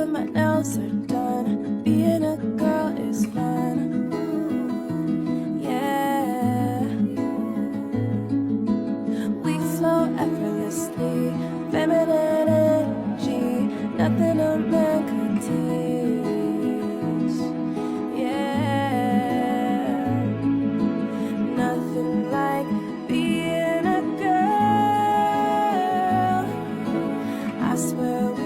when my nails are done. Being a girl is fun. Yeah. We flow effortlessly, feminine energy, nothing a man could teach. Yeah. Nothing like being a girl. I swear